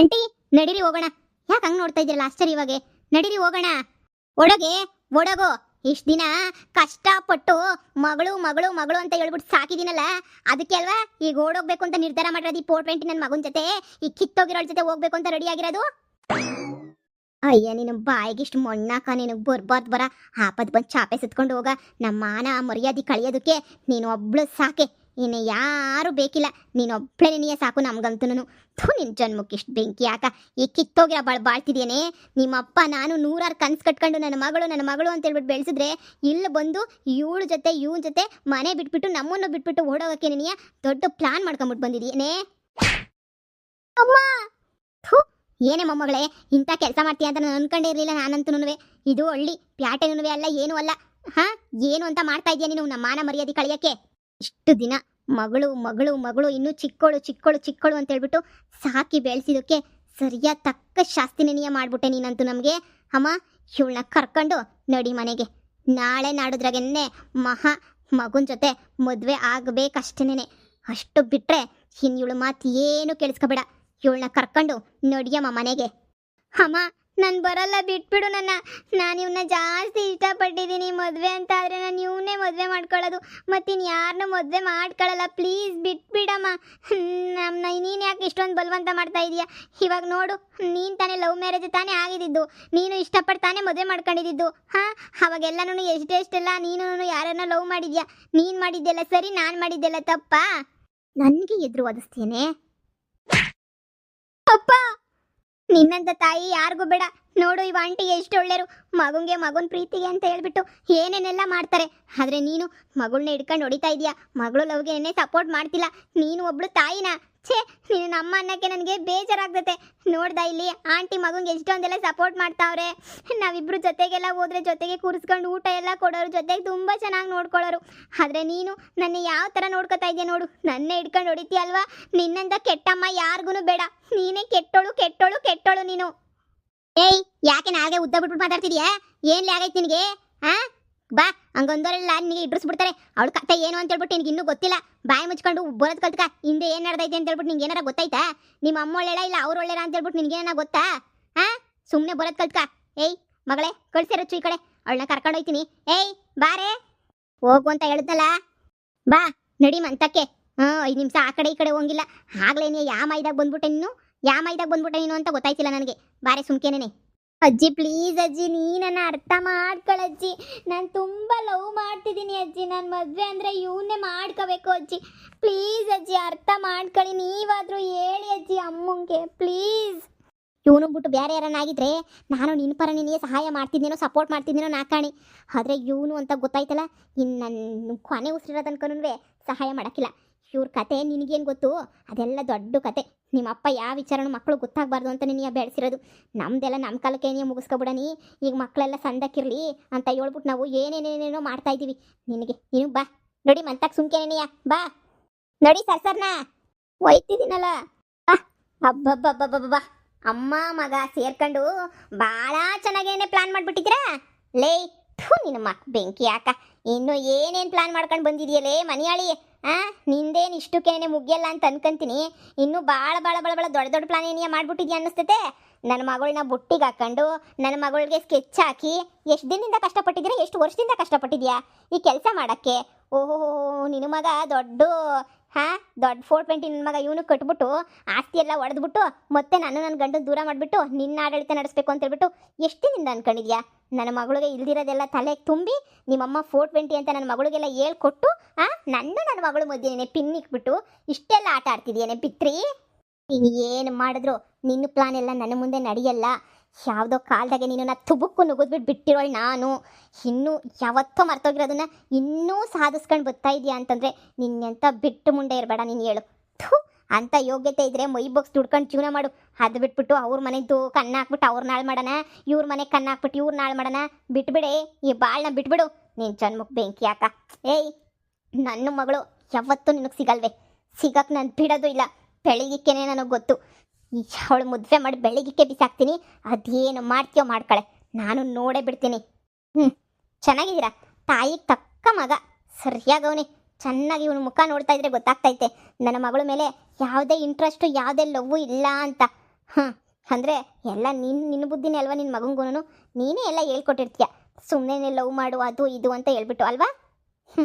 Aunty ನಡೀರಿ ಹೋಗೋಣ. ಯಾಕೆ ಹಂಗೆ ನೋಡ್ತಾ ಇದ್ದೀರಲ್ಲ ಆಶ್ಚರ್ಯವಾಗಿ? ನಡೀರಿ ಹೋಗೋಣ. ಒಡಗೆ ಒಡಗೋ. ಇಷ್ಟು ದಿನ ಕಷ್ಟಪಟ್ಟು ಮಗಳು ಮಗಳು ಮಗಳು ಅಂತ ಹೇಳ್ಬಿಟ್ಟು ಸಾಕಿದ್ದೀನಲ್ಲ, ಅದಕ್ಕೆ ಅಲ್ವಾ ಈಗ ಓಡೋಗ್ಬೇಕು ಅಂತ ನಿರ್ಧಾರ ಮಾಡಿರೋದು. ಈ 420 ನನ್ನ ಮಗನ ಜೊತೆ, ಈ ಕಿತ್ತೋಗಿರೋಳ ಜೊತೆ ಹೋಗ್ಬೇಕು ಅಂತ ರೆಡಿ ಆಗಿರೋದು. ಅಯ್ಯ ನಿನ್ನ ಬಾಯಿಗಿಷ್ಟು ಮೊಣ್ಣಾಕ, ನಿನಗೆ ಬರ್ಬಾರ್ದು ಬರ. ಆಪತ್ ಬಂದು ಚಾಪೆ ಸುತ್ಕೊಂಡು ಹೋಗ. ನಮ್ಮ ಮಾನ ಮರ್ಯಾದೆ ಕಳಿಯೋದಕ್ಕೆ ನೀನು ಒಬ್ಳು ಸಾಕೆ, ಇನ್ನು ಯಾರು ಬೇಕಿಲ್ಲ. ನೀನೊಬ್ಳೆ ನೀಯೇ ಸಾಕು ನಮ್ಗಂತೂ. ನಿನ್ನ ಜನ್ಮಕ್ಕೆ ಇಷ್ಟು ಬೆಂಕಿ ಯಾಕ? ಈ ಕಿತ್ತೋಗಿರೋ ಬಾಳ್ತಿದ್ದೇನೆ. ನಿಮ್ಮಪ್ಪ ನಾನು 100 ಕನ್ಸು ಕಟ್ಕೊಂಡು ನನ್ನ ಮಗಳು ಅಂತ ಹೇಳ್ಬಿಟ್ಟು ಬೆಳೆಸಿದ್ರೆ, ಇಲ್ಲಿ ಬಂದು ಇವಳ ಜೊತೆ ಇವನ ಜೊತೆ ಮನೆ ಬಿಟ್ಬಿಟ್ಟು ನಮ್ಮನ್ನು ಬಿಟ್ಬಿಟ್ಟು ಓಡೋಗಕ್ಕೆ ನೀನು ದೊಡ್ಡ ಪ್ಲಾನ್ ಮಾಡ್ಕೊಂಬಿಟ್ಟು ಬಂದಿದ್ದೀಯನೇ. ಅಮ್ಮ ಏನೇ ಮೊಮ್ಮಗಳೇ, ಇಂಥ ಕೆಲಸ ಮಾಡ್ತೀಯ ಅಂತ ನಾನು ಅನ್ಕೊಂಡೇ ಇರಲಿಲ್ಲ. ನಾನಂತೂ ಇದು ಹಳ್ಳಿ ಪ್ಯಾಟೆನೂ ಅಲ್ಲ, ಏನೂ ಅಲ್ಲ. ಏನು ಅಂತ ಮಾಡ್ತಾ ಇದೀಯ ನೀನು ನಮ್ಮ ಮಾನ ಮರ್ಯಾದೆ ಕಳಿಯೋಕ್ಕೆ? ಇಷ್ಟು ದಿನ ಮಗಳು ಮಗಳು ಮಗಳು ಇನ್ನೂ ಚಿಕ್ಕಳು ಅಂತ ಹೇಳ್ಬಿಟ್ಟು ಸಾಕಿ ಬೆಳೆಸಿದಕ್ಕೆ ಸರಿಯಾದ ತಕ್ಕ ಶಾಸ್ತಿನೇನಿಯ ಮಾಡ್ಬಿಟ್ಟೆ ನೀನಂತೂ ನಮಗೆ. ಅಮ್ಮ ಇವಳನ್ನ ಕರ್ಕೊಂಡು ನಡಿ ಮನೆಗೆ. ನಾಳೆ ನಾಡಿದ್ರಾಗೆನ್ನೆ ಮಗನ ಜೊತೆ ಮದುವೆ ಆಗಬೇಕಷ್ಟೇನೆ. ಅಷ್ಟು ಬಿಟ್ಟರೆ ಇನ್ನು ಇವಳು ಮಾತು ಏನು ಕೇಳಿಸ್ಕೊಬೇಡ. ಇವಳನ್ನ ಕರ್ಕೊಂಡು ನಡಿಯಮ್ಮ ಮನೆಗೆ. ಅಮ್ಮ ನಾನು ಬರಲ್ಲ, ಬಿಟ್ಬಿಡು ನನ್ನ. ನಾನು ಇವನ್ನ ಜಾಸ್ತಿ ಇಷ್ಟಪಟ್ಟಿದ್ದೀನಿ. ಮದುವೆ ಅಂತ ಆದರೆ ನಾನು ಇವನ್ನೇ ಮದುವೆ ಮಾಡ್ಕೊಳ್ಳೋದು, ಮತ್ತಿನ್ನು ಯಾರನ್ನೂ ಮದುವೆ ಮಾಡ್ಕೊಳ್ಳಲ್ಲ. ಪ್ಲೀಸ್ ಬಿಟ್ಬಿಡಮ್ಮ. ನೀನು ಯಾಕೆ ಇಷ್ಟೊಂದು ಬಲವಂತ ಮಾಡ್ತಾ ಇದೀಯಾ? ಇವಾಗ ನೋಡು, ನೀನು ತಾನೇ ಲವ್ ಮ್ಯಾರೇಜ್ ತಾನೇ ಆಗಿದ್ದು, ನೀನು ಇಷ್ಟಪಟ್ಟು ತಾನೇ ಮದುವೆ ಮಾಡ್ಕೊಂಡಿದ್ದು. ಅವಾಗೆಲ್ಲನೂ ಎಷ್ಟೆಲ್ಲ ನೀನು ಯಾರನ್ನ ಲವ್ ಮಾಡಿದ್ಯಾ? ನೀನು ಮಾಡಿದ್ದೆಲ್ಲ ಸರಿ, ನಾನು ಮಾಡಿದ್ದೆಲ್ಲ ತಪ್ಪಾ? ನನಗೆ ಎದುರು ಒದಿಸ್ತೇನೆ ಅಪ್ಪ. ನಿನ್ನಂತ ತಾಯಿ ಯಾರಿಗೂ ಬೇಡ. ನೋಡು ಇವ ಆಂಟಿಗೆ ಎಷ್ಟು ಒಳ್ಳೆಯರು. ಮಗನ ಪ್ರೀತಿಗೆ ಅಂತ ಹೇಳ್ಬಿಟ್ಟು ಏನೇನೆಲ್ಲ ಮಾಡ್ತಾರೆ. ಆದರೆ ನೀನು ಮಗಳನ್ನ ಹಿಡ್ಕೊಂಡು ಹೊಡಿತಾ ಇದೀಯಾ. ಮಗಳು ಲವ್ಗೆ ಏನೇ ಸಪೋರ್ಟ್ ಮಾಡ್ತಿಲ್ಲ. ನೀನು ಒಬ್ಳು ತಾಯಿನ. ಛೇ, ನೀನು ನಮ್ಮ ಅನ್ನಕ್ಕೆ ನನಗೆ ಬೇಜಾರಾಗ್ತತೆ. ನೋಡ್ದ ಇಲ್ಲಿ ಆಂಟಿ ಮಗಂಗೆ ಎಷ್ಟೊಂದೆಲ್ಲ ಸಪೋರ್ಟ್ ಮಾಡ್ತಾವ್ರೆ. ನಾವಿಬ್ರು ಜೊತೆಗೆಲ್ಲ ಹೋದ್ರೆ ಜೊತೆಗೆ ಕೂರಿಸ್ಕೊಂಡು ಊಟ ಎಲ್ಲ ಕೊಡೋರು, ಜೊತೆಗೆ ತುಂಬ ಚೆನ್ನಾಗಿ ನೋಡ್ಕೊಳ್ಳೋರು. ಆದರೆ ನೀನು ನನ್ನ ಯಾವ ಥರ ನೋಡ್ಕೊತಾ ಇದೆಯಾ ನೋಡು. ನನ್ನೇ ಹಿಡ್ಕೊಂಡು ಹೊಡಿತೀಯ ಅಲ್ವಾ? ನಿನ್ನಂತ ಕೆಟ್ಟಮ್ಮ ಯಾರಿಗೂ ಬೇಡ. ನೀನೇ ಕೆಟ್ಟೋಳು ನೀನು. ಏಯ್, ಯಾಕೆ ನಾಗೆ ಉದ್ದ ಬಿಟ್ಬಿಟ್ಟು ಮಾತಾಡ್ತಿದ್ಯಾ? ಏನ್ಲೇ ಆಗೈತೆ ನಿನಗೆ? ಬಾ, ಹಂಗೊಂದೋರೆಲ್ಲ ನಿನಗೆ ಇಡ್ರಿಸ್ಬಿಡ್ತಾರೆ. ಅವಳ ಕತೆ ಏನು ಅಂತ ಹೇಳ್ಬಿಟ್ಟು ನಿನಗೆ ಇನ್ನೂ ಗೊತ್ತಿಲ್ಲ. ಬಾಯಿ ಮುಚ್ಕೊಂಡು ಬರೋದು ಕಲ್ತ್ಕ. ಹಿಂದೆ ಏನು ನಡೆದೈತೆ ಅಂತ ಹೇಳ್ಬಿಟ್ಟು ನಿಂಗೆ ಏನಾರ ಗೊತ್ತಾಯ್ತಾ? ನಿಮ್ಮ ಅಮ್ಮ ಒಳ್ಳೆಳ ಇಲ್ಲ ಅವ್ರು ಒಳ್ಳೆರ ಅಂತ ಹೇಳ್ಬಿಟ್ಟು ನಿನಗೇನ ಗೊತ್ತಾ? ಸುಮ್ಮನೆ ಬರೋದು ಕಲ್ತ್ಕ. ಏಯ್ ಮಗಳೇ, ಕಳ್ಸಿರಚ್ಚು ಈ ಕಡೆ. ಅವಳನ್ನ ಕರ್ಕೊಂಡು ಹೋಯ್ತೀನಿ. ಏಯ್ ಬಾರೇ, ಹೋಗು ಅಂತ ಹೇಳಿದ್ನಲ್ಲ. ಬಾ ನಡಿ ಮಂತಕ್ಕೆ. 5 ನಿಮಿಷ ಆ ಕಡೆ ಈ ಕಡೆ ಹೋಗಿಲ್ಲ. ಆಗ್ಲೇ ನೀ ಯಾವ ಮೈದಾಗ ಬಂದ್ಬಿಟ್ಟೆ ನೀನು ಅಂತ ಗೊತ್ತಾಯ್ತಿಲ್ಲ ನನಗೆ. ಬಾರೆ ಸುಮ್ಕೇನೇನೆ. ಅಜ್ಜಿ ಪ್ಲೀಸ್ ಅಜ್ಜಿ, ನೀನನ್ನ ಅರ್ಥ ಮಾಡ್ಕೊಳ್ಳಜ್ಜಿ. ನಾನು ತುಂಬ ಲವ್ ಮಾಡ್ತಿದ್ದೀನಿ ಅಜ್ಜಿ. ನಾನು ಮದುವೆ ಅಂದರೆ ಇವನ್ನೇ ಮಾಡ್ಕೋಬೇಕು ಅಜ್ಜಿ. ಪ್ಲೀಸ್ ಅಜ್ಜಿ ಅರ್ಥ ಮಾಡ್ಕೊಳ್ಳಿ. ನೀವಾದರೂ ಹೇಳಿ ಅಜ್ಜಿ ಅಮ್ಮಂಗೆ ಪ್ಲೀಸ್. ಇವನು ಬಿಟ್ಟು ಬೇರೆ ಯಾರನ್ನಾಗಿದ್ರೆ ನಾನು ನಿನ್ನ ಪರ ನಿನಗೆ ಸಹಾಯ ಮಾಡ್ತಿದ್ದೀನೋ, ಸಪೋರ್ಟ್ ಮಾಡ್ತಿದ್ದೀನೋ ನಾಕಾಣಿ. ಆದರೆ ಇವನು ಅಂತ ಗೊತ್ತಾಯ್ತಲ್ಲ, ಇನ್ನು ನನ್ನ ಕೊನೆ ಉಸಿರಿರೋ ತನಕನೂ ಸಹಾಯ ಮಾಡೋಕ್ಕಿಲ್ಲ. ಇವ್ರ ಕತೆ ನಿನಗೇನು ಗೊತ್ತು? ಅದೆಲ್ಲ ದೊಡ್ಡ ಕತೆ. ನಿಮ್ಮಪ್ಪ ಯಾವ ವಿಚಾರನೂ ಮಕ್ಕಳು ಗೊತ್ತಾಗಬಾರ್ದು ಅಂತ ನೀನು ಬೆಳೆಸಿರೋದು. ನಮ್ಮದೆಲ್ಲ ನಮ್ಮ ಕಾಲಕ್ಕೆ ನೀವು ಮುಗಿಸ್ಕೊಬಿಡನಿ. ಈಗ ಮಕ್ಕಳೆಲ್ಲ ಸಂದಕ್ಕಿರಲಿ ಅಂತ ಹೇಳ್ಬಿಟ್ಟು ನಾವು ಏನೇನೇನೇನೋ ಮಾಡ್ತಾ ಇದ್ದೀವಿ. ನೀನು ಬಾ ನೋಡಿ ಮಂತಾಗ ಸುಮ್ಕೇನೇನಿಯ ಬಾ ನೋಡಿ. ಸರ್ನ ಒಯ್ತಿದ್ದೀನಲ್ಲ. ಹಬ್ಬಬ್ಬಬ್ಬಬ್ಬಬ್ಬ, ಅಮ್ಮ ಮಗ ಸೇರ್ಕೊಂಡು ಭಾಳ ಚೆನ್ನಾಗೇನೆ ಪ್ಲಾನ್ ಮಾಡಿಬಿಟ್ಟಿದ್ದೀರಾ ಲೇ. ನಿನ್ನ ಮಕ್ ಬೆಂಕಿ ಯಾಕ? ಇನ್ನು ಏನೇನು ಪ್ಲಾನ್ ಮಾಡ್ಕೊಂಡು ಬಂದಿದೆಯಲ್ಲೇ ಮನೆಯಾಳಿ? ನಿಂದೇನು ಇಷ್ಟಕ್ಕೇನೆ ಮುಗಿಯಲ್ಲ ಅಂತ ಅನ್ಕೊಂತೀನಿ. ಇನ್ನೂ ಭಾಳ ದೊಡ್ಡ ಪ್ಲಾನ್ ಏನಿಯ ಮಾಡ್ಬಿಟ್ಟಿದ್ಯಾ ಅನ್ನಿಸ್ತೈತೆ. ನನ್ನ ಮಗಳನ್ನ ಬುಟ್ಟಿಗೆ ಹಾಕೊಂಡು ನನ್ನ ಮಗಳಿಗೆ ಸ್ಕೆಚ್ ಹಾಕಿ ಎಷ್ಟು ದಿನದಿಂದ ಕಷ್ಟಪಟ್ಟಿದ್ದೀರಾ? ಎಷ್ಟು ವರ್ಷದಿಂದ ಕಷ್ಟಪಟ್ಟಿದ್ಯಾ ಈ ಕೆಲಸ ಮಾಡೋಕ್ಕೆ? ಓಹೋ, ನಿನ್ನ ಮಗ ದೊಡ್ಡ 420 ನನ್ನ ಮಗ ಇವನು ಕಟ್ಬಿಟ್ಟು ಆಸ್ತಿ ಎಲ್ಲ ಹೊಡೆದ್ಬಿಟ್ಟು ಮತ್ತೆ ನನ್ನ ಗಂಡನ ದೂರ ಮಾಡಿಬಿಟ್ಟು ನಿನ್ನ ಆಡಳಿತ ನಡೆಸಬೇಕು ಅಂತ ಹೇಳ್ಬಿಟ್ಟು ಎಷ್ಟು ದಿನದಿಂದ ಅನ್ಕೊಂಡಿದ್ಯಾ? ನನ್ನ ಮಗಳಿಗೆ ಇಲ್ದಿರೋದೆಲ್ಲ ತಲೆಗೆ ತುಂಬಿ ನಿಮ್ಮಮ್ಮ 420 ಅಂತ ನನ್ನ ಮಗಳಿಗೆಲ್ಲ ಹೇಳ್ಕೊಟ್ಟು ನನ್ನ ಮಗಳು ಮಧ್ಯೆ ಪಿನ್ನಿಕ್ಬಿಟ್ಟು ಇಷ್ಟೆಲ್ಲ ಆಟ ಆಡ್ತಿದ್ಯೇನೆ ಪಿತ್ರಿ. ನೀನು ಏನು ಮಾಡಿದ್ರು ನಿನ್ನ ಪ್ಲಾನ್ ಎಲ್ಲ ನನ್ನ ಮುಂದೆ ನಡೆಯಲ್ಲ. ಯಾವುದೋ ಕಾಲದಾಗೆ ನೀನು ತುಬುಕ್ಕು ನುಗ್ಗಿದ್ಬಿಟ್ಟು ಬಿಟ್ಟಿರೋಳು ನಾನು. ಇನ್ನೂ ಯಾವತ್ತೋ ಮರ್ತೋಗಿರೋದನ್ನ ಇನ್ನೂ ಸಾಧಿಸ್ಕೊಂಡು ಬರ್ತಾ ಇದೆಯಾ ಅಂತಂದರೆ ನಿನ್ನೆಂತ ಬಿಟ್ಟು ಮುಂದೆ ಇರಬೇಡ. ನೀನು ಹೇಳು. ಅಂಥ ಯೋಗ್ಯತೆ ಇದ್ದರೆ ಮೈ ಬಾಕ್ಸ್ ದುಡ್ಕೊಂಡು ಜೀವನ ಮಾಡು. ಅದು ಬಿಟ್ಬಿಟ್ಟು ಅವ್ರ ಮನೆದು ಕಣ್ಣು ಹಾಕ್ಬಿಟ್ಟು ಅವ್ರು ನಾಳು ಮಾಡೋಣ, ಇವ್ರ ಮನೆಗೆ ಕಣ್ಣು ಹಾಕ್ಬಿಟ್ಟು ಇವ್ರು ನಾಳು ಮಾಡೋಣ. ಬಿಟ್ಬಿಡೆ ಈ ಬಾಳನ್ನ ಬಿಟ್ಬಿಡು. ನೀನು ಜನ್ಮಕ್ಕೆ ಬೆಂಕಿ ಯಾಕ? ಏಯ್, ನನ್ನ ಮಗಳು ಯಾವತ್ತೂ ನಿನಗೆ ಸಿಗಲ್ವೇ? ಸಿಗಕ್ಕೆ ನಾನು ಬಿಡೋದು ಇಲ್ಲ. ಬೆಳಿಗ್ಗೆನೇ ನನಗೆ ಗೊತ್ತು. ಅವಳು ಮದುವೆ ಮಾಡಿ ಬೆಳಿಗ್ಗೆ ಬಿಸಾಕ್ತೀನಿ. ಅದೇನು ಮಾಡ್ತೀಯೋ ಮಾಡ್ಕಳೆ, ನಾನು ನೋಡೇ ಬಿಡ್ತೀನಿ. ಚೆನ್ನಾಗಿದ್ದೀರಾ? ತಾಯಿಗೆ ತಕ್ಕ ಮಗ ಸರಿಯಾಗವನೇ. ಚೆನ್ನಾಗಿ ಇವನು ಮುಖ ನೋಡ್ತಾ ಇದ್ರೆ ಗೊತ್ತಾಗ್ತೈತೆ ನನ್ನ ಮಗಳ ಮೇಲೆ ಯಾವುದೇ ಇಂಟ್ರೆಸ್ಟು ಯಾವುದೇ ಲವ್ವು ಇಲ್ಲ ಅಂತ. ಹಾಂ, ಅಂದರೆ ಎಲ್ಲ ನಿನ್ನ ಬುದ್ಧಿನೇ ಅಲ್ವಾ ನಿನ್ನ ಮಗಂಗೂ, ನೀನೇ ಎಲ್ಲ ಹೇಳ್ಕೊಟ್ಟಿರ್ತೀಯ. ಸುಮ್ಮನೆ ಲವ್ ಮಾಡು ಅದು ಇದು ಅಂತ ಹೇಳ್ಬಿಟ್ಟು ಅಲ್ವಾ. ಹ್ಞೂ,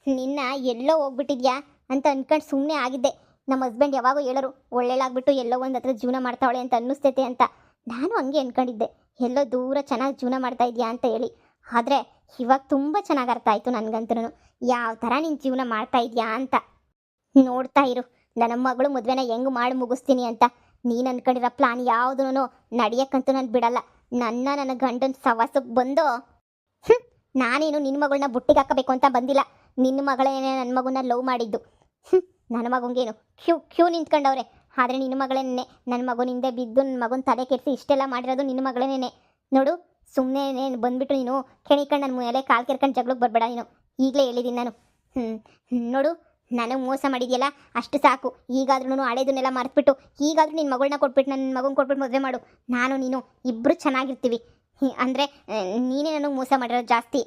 ನಿನ್ನ ಎಲ್ಲೋ ಹೋಗ್ಬಿಟ್ಟಿದ್ಯಾ ಅಂತ ಅನ್ಕೊಂಡು ಸುಮ್ಮನೆ ಆಗಿದ್ದೆ. ನಮ್ಮ ಹಸ್ಬೆಂಡ್ ಯಾವಾಗೋ ಹೇಳೋರು, ಒಳ್ಳೆಳಾಗ್ಬಿಟ್ಟು ಎಲ್ಲೋ ಒಂದು ಹತ್ರ ಜೀವನ ಮಾಡ್ತಾವಳೆ ಅಂತ ಅನ್ನಿಸ್ತೈತೆ ಅಂತ. ನಾನು ಹಂಗೆ ಅನ್ಕೊಂಡಿದ್ದೆ, ಎಲ್ಲೋ ದೂರ ಚೆನ್ನಾಗಿ ಜೀವನ ಮಾಡ್ತಾ ಇದೆಯಾ ಅಂತ ಹೇಳಿ. ಆದರೆ ಇವಾಗ ತುಂಬ ಚೆನ್ನಾಗಿ ಅರ್ಥ ಆಯಿತು ನನಗಂತೂ, ಯಾವ ಥರ ನೀನು ಜೀವನ ಮಾಡ್ತಾ ಇದೆಯಾ ಅಂತ. ನೋಡ್ತಾ ಇರು, ನನ್ನ ಮಗಳು ಮದುವೆನ ಹೆಂಗೆ ಮಾಡಿ ಮುಗಿಸ್ತೀನಿ ಅಂತ. ನೀನು ಅನ್ಕೊಂಡಿರೋ ಪ್ಲಾನ್ ಯಾವುದೂ ನಡೆಯೋಕ್ಕಂತೂ ನಾನು ಬಿಡಲ್ಲ. ನನ್ನ ಗಂಡನ ಸವಾಸಕ್ಕೆ ಬಂದು ನಾನೇನು ನಿನ್ನ ಮಗಳನ್ನ ಬುಟ್ಟಿಗೆ ಹಾಕಬೇಕು ಅಂತ ಬಂದಿಲ್ಲ. ನಿನ್ನ ಮಗಳೇನೇ ನನ್ನ ಮಗನ ಲವ್ ಮಾಡಿದ್ದು. ನನ್ನ ಮಗಂಗೇನು ಕ್ಯೂ ನಿಂತ್ಕೊಂಡವ್ರೆ. ಆದರೆ ನಿನ್ನ ಮಗಳೇನೆ ನನ್ನ ಮಗನಿಂದ ಬಿದ್ದು ನನ್ನ ಮಗನ ತಲೆ ಕೆಡಿಸಿ ಇಷ್ಟೆಲ್ಲ ಮಾಡಿರೋದು ನಿನ್ನ ಮಗಳೇನೆ. ನೋಡು, ಸುಮ್ಮನೆ ಬಂದುಬಿಟ್ಟು ನೀನು ಕೆಣಿಕೊಂಡು ನನ್ನ ಮೇಲೆ ಕಾಲು ಕೆರ್ಕೊಂಡು ಜಗಳಕ್ಕೆ ಬರಬೇಡ ನೀನು. ಈಗಲೇ ಹೇಳಿದ್ದೀನಿ ನಾನು. ನೋಡು, ನನಗೆ ಮೋಸ ಮಾಡಿದ್ಯಲ್ಲ ಅಷ್ಟು ಸಾಕು. ಈಗಾದ್ರೂ ಹಳೇದನ್ನೆಲ್ಲ ಮರೆತುಬಿಟ್ಟು ಈಗಾದ್ರೂ ನಿನ್ನ ಮಗಳನ್ನ ಕೊಟ್ಬಿಟ್ಟು ನನ್ನ ಮಗನ ಕೊಟ್ಬಿಟ್ಟು ಮದುವೆ ಮಾಡು. ನಾನು ನೀನು ಇಬ್ಬರು ಚೆನ್ನಾಗಿರ್ತೀವಿ. ಅಂದರೆ ನೀನೇ ನನಗೆ ಮೋಸ ಮಾಡಿರೋದು ಜಾಸ್ತಿ.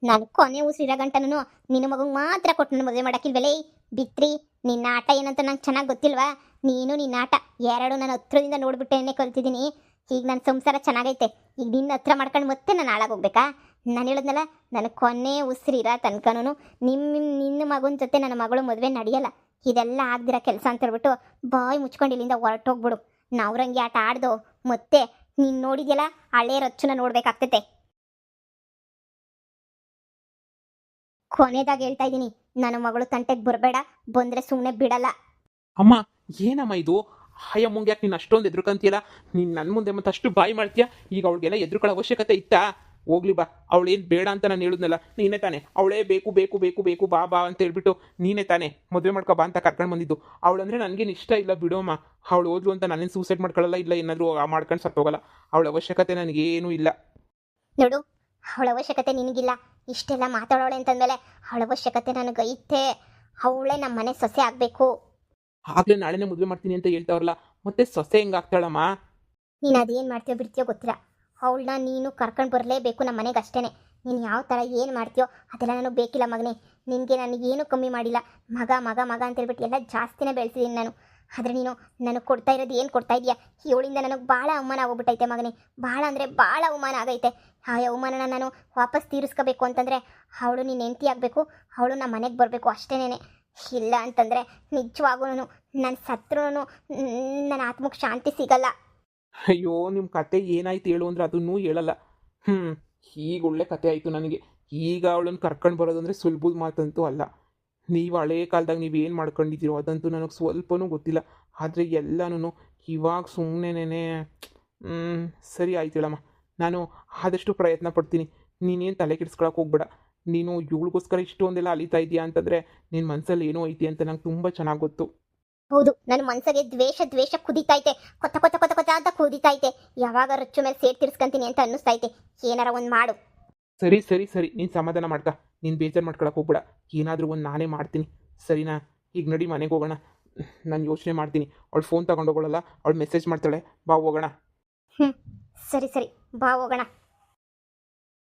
ನಾನು ಕೊನೆ ಉಸಿರಿರೋ ಗಂಟನೂ ನಿನ್ನ ಮಗಂಗೆ ಮಾತ್ರ ಕೊಟ್ಟು ನನ್ನ ಮದುವೆ ಮಾಡೋಕ್ಕಿಲ್ವಲೇ ಬಿತ್ರಿ. ನಿನ್ನ ಆಟ ಏನಂತ ನಂಗೆ ಚೆನ್ನಾಗಿ ಗೊತ್ತಿಲ್ವಾ? ನೀನು ನಿನ್ನ ಆಟ ಎರಡು ನಾನು ಹತ್ರದಿಂದ ನೋಡ್ಬಿಟ್ಟೇನೆ ಕಲ್ತಿದ್ದೀನಿ. ಈಗ ನನ್ನ ಸಂಸಾರ ಚೆನ್ನಾಗೈತೆ. ಈಗ ನಿನ್ನ ಹತ್ರ ಮಾಡ್ಕೊಂಡು ಮತ್ತೆ ನಾನು ಹಾಳಾಗೋಗ್ಬೇಕಾ? ನಾನು ಹೇಳಿದ್ನಲ್ಲ, ನನ್ನ ಕೊನೆ ಉಸಿರಿರೋ ತನಕನೂ ನಿನ್ನ ಮಗನ ಜೊತೆ ನನ್ನ ಮಗಳು ಮದುವೆ ನಡೆಯಲ್ಲ. ಇದೆಲ್ಲ ಆಗ್ದಿರೋ ಕೆಲಸ ಅಂತ ಹೇಳ್ಬಿಟ್ಟು ಬಾಯಿ ಮುಚ್ಕೊಂಡು ಇಲ್ಲಿಂದ ಹೊರಟೋಗ್ಬಿಡು. ನಾವ್ರಂಗಿ ಆಟ ಆಡ್ದು ಮತ್ತೆ ನೀನು ನೋಡಿದ್ಯಲ್ಲ ಹಳೆ ರಚ್ಚುನ ನೋಡ್ಬೇಕಾಗ್ತೈತೆ. ಕೊನೆದಾಗಿ ಹೇಳ್ತಾ ಇದ್ದೀನಿ, ನನ್ನ ಮಗಳು ತಂಟೆಗೆ ಬರಬೇಡ. ಬಂದರೆ ಸುಮ್ಮನೆ ಬಿಡಲ್ಲ. ಅಮ್ಮ, ಏನಮ್ಮ ಇದು? ಮುಂಗೆ ಯಾಕೆ ನೀನು ಅಷ್ಟೊಂದು ಎದುರ್ಕಂತೀಯಲ್ಲ? ನೀನು ನನ್ನ ಮುಂದೆ ಮತ್ತೆ ಅಷ್ಟು ಬಾಯಿ ಮಾಡ್ತೀಯ? ಈಗ ಅವಳಿಗೆಲ್ಲ ಎದುರ್ಕೊಳ್ಳೋ ಅವಶ್ಯಕತೆ ಇತ್ತಾ? ಹೋಗ್ಲಿ ಬಾ, ಅವಳೇನು ಬೇಡ ಅಂತ ನಾನು ಹೇಳಿದ್ನಲ್ಲ, ನೀನೇ ತಾನೆ ಅವಳೇ ಬೇಕು ಬೇಕು ಬೇಕು ಬೇಕು ಬಾ ಬಾ ಅಂತ ಹೇಳ್ಬಿಟ್ಟು ನೀನೇ ತಾನೆ ಮದುವೆ ಮಾಡ್ಕೊ ಬಾ ಅಂತ ಕರ್ಕೊಂಡು ಬಂದಿದ್ದು. ಅವಳಂದ್ರೆ ನನಗೇನು ಇಷ್ಟ ಇಲ್ಲ ಬಿಡೋಮ್ಮ. ಅವಳು ಹೋದ್ಲು ಅಂತ ನಾನೇನು ಸೂಸೈಡ್ ಮಾಡ್ಕೊಳ್ಳಲ್ಲ, ಇಲ್ಲ ಏನಾದರೂ ಮಾಡ್ಕೊಂಡು ಸತ್ತೋಗಲ್ಲ. ಅವಳ ಅವಶ್ಯಕತೆ ನನಗೇನೂ ಇಲ್ಲ. ನೋಡು, ಅವಳ ಅವಶ್ಯಕತೆ ನಿನಗಿಲ್ಲ. ಇಷ್ಟೆಲ್ಲ ಮಾತಾಡೋಳೆ ಅಂತಂದಮೇಲೆ ಅವಳ ಅವಶ್ಯಕತೆ ನನಗೈತೆ. ಅವಳೇ ನಮ್ಮ ಮನೆ ಸೊಸೆ ಆಗಬೇಕು. ಆಗಲೇ ನಾಳೆನೇ ಮದುವೆ ಮಾಡ್ತೀನಿ ಅಂತ ಹೇಳ್ತಾವ್ರಲ್ಲ, ಮತ್ತೆ ಸೊಸೆ ಹೆಂಗಾಗ್ತಾಳಮ್ಮ? ನೀನು ಅದೇನು ಮಾಡ್ತೀಯೋ ಬಿಡ್ತೀಯೋ ಗೊತ್ತಿಲ್ಲ. ಅವಳನ್ನ ನೀನು ಕರ್ಕೊಂಡು ಬರಲೇಬೇಕು ನಮ್ಮ ಮನೆಗೆ ಅಷ್ಟೇ. ನೀನು ಯಾವ ಥರ ಏನು ಮಾಡ್ತೀಯೋ ಅದೆಲ್ಲ ನನಗೆ ಬೇಕಿಲ್ಲ ಮಗನೇ. ನಿನಗೆ ನನಗೇನು ಕಮ್ಮಿ ಮಾಡಿಲ್ಲ. ಮಗ ಮಗ ಮಗ ಅಂತೇಳ್ಬಿಟ್ಟು ಎಲ್ಲ ಜಾಸ್ತಿನೇ ಬೆಳೆಸಿದ್ದೀನಿ ನಾನು. ಆದರೆ ನೀನು ನನಗೆ ಕೊಡ್ತಾ ಇರೋದು ಏನು ಕೊಡ್ತಾ ಇದೆಯಾ? ಇವಳಿಂದ ನನಗೆ ಭಾಳ ಅವಮಾನ ಆಗೋಗ್ಬಿಟ್ಟೈತೆ ಮಗನೇ. ಭಾಳ ಅಂದರೆ ಭಾಳ ಅವಮಾನ ಆಗೈತೆ. ಆ ಅವಮಾನನ ನಾನು ವಾಪಸ್ ತೀರಿಸ್ಕೋಬೇಕು ಅಂತಂದರೆ ಅವಳು ನೀನು ಹೆಂಡತಿ ಆಗಬೇಕು, ಅವಳು ನಮ್ಮ ಮನೆಗೆ ಬರಬೇಕು ಅಷ್ಟೇನೆ. ಇಲ್ಲ ಅಂತಂದರೆ ನಿಜವಾಗೂ ನನ್ನ ಸತ್ರೂ ನನ್ನ ಆತ್ಮಕ್ಕೆ ಶಾಂತಿ ಸಿಗಲ್ಲ. ಅಯ್ಯೋ, ನಿಮ್ಮ ಕತೆ ಏನಾಯ್ತು ಹೇಳು ಅಂದ್ರೆ ಅದನ್ನೂ ಹೇಳಲ್ಲ. ಈಗ ಒಳ್ಳೆ ಕತೆ ಆಯಿತು ನನಗೆ. ಈಗ ಅವಳನ್ನು ಕರ್ಕೊಂಡು ಬರೋದು ಅಂದರೆ ಸುಲಭದ ಮಾತಂತೂ ಅಲ್ಲ. ನೀವು ಹಳೇ ಕಾಲದಾಗ ನೀವೇನು ಮಾಡ್ಕೊಂಡಿದ್ದೀರೋ ಅದಂತೂ ನನಗೆ ಸ್ವಲ್ಪನೂ ಗೊತ್ತಿಲ್ಲ. ಆದರೆ ಎಲ್ಲನೂ ಇವಾಗ ಸುಮ್ಮನೆ ಸರಿ ಆಯ್ತು ಹೇಳಮ್ಮ. ನಾನು ಆದಷ್ಟು ಪ್ರಯತ್ನ ಪಡ್ತೀನಿ. ನೀನೇನು ತಲೆ ಕೆಡಿಸ್ಕೊಳಕ್ಕೆ ಹೋಗ್ಬೇಡ. ನೀನು ಇವಳಿಗೋಸ್ಕರ ಇಷ್ಟೊಂದೆಲ್ಲ ಅಲಿತಾ ಇದೆಯಾ ಅಂತಂದರೆ ನಿನ್ನ ಮನಸ್ಸಲ್ಲಿ ಏನೋ ಐತಿ ಅಂತ ನಂಗೆ ತುಂಬ ಚೆನ್ನಾಗಿ ಗೊತ್ತು. ಹೌದು, ನನ್ನ ಮನಸ್ಸಿಗೆ ದ್ವೇಷ ಕುದಿತೈತೆ. ಕೊತ್ತ ಕೊತ್ತ ಕೊತ್ತ ಕೊತ್ತ ಅಂತ ಕುದಿತೈತೆ. ಯಾವಾಗ ರಚ್ಚು ಮೇಲೆ ಸೇರ್ ತಿರ್ಸ್ಕೊಂತೀನಿ ಅಂತ ಅನ್ನಿಸ್ತೈತೆ. ಏನಾರ ಒಂದು ಮಾಡು. ಸರಿ ಸರಿ ಸರಿ, ನೀನು ಸಮಾಧಾನ ಮಾಡ್ಕ. ನೀನು ಬೇಜಾರು ಮಾಡ್ಕೊಳಕ್ಕೆ ಹೋಗ್ಬೇಡ. ಏನಾದರೂ ಒಂದು ನಾನೇ ಮಾಡ್ತೀನಿ, ಸರಿನಾ? ಈಗ ನಡಿ ಮನೆಗೆ ಹೋಗೋಣ. ನಾನು ಯೋಚನೆ ಮಾಡ್ತೀನಿ. ಅವಳು ಫೋನ್ ತಗೊಂಡು ಹೋಗೋಳಲ್ಲ, ಅವಳು ಮೆಸೇಜ್ ಮಾಡ್ತಾಳೆ, ಬಾ ಹೋಗೋಣ. ಸರಿ ಸರಿ, ಬಾ ಹೋಗೋಣ.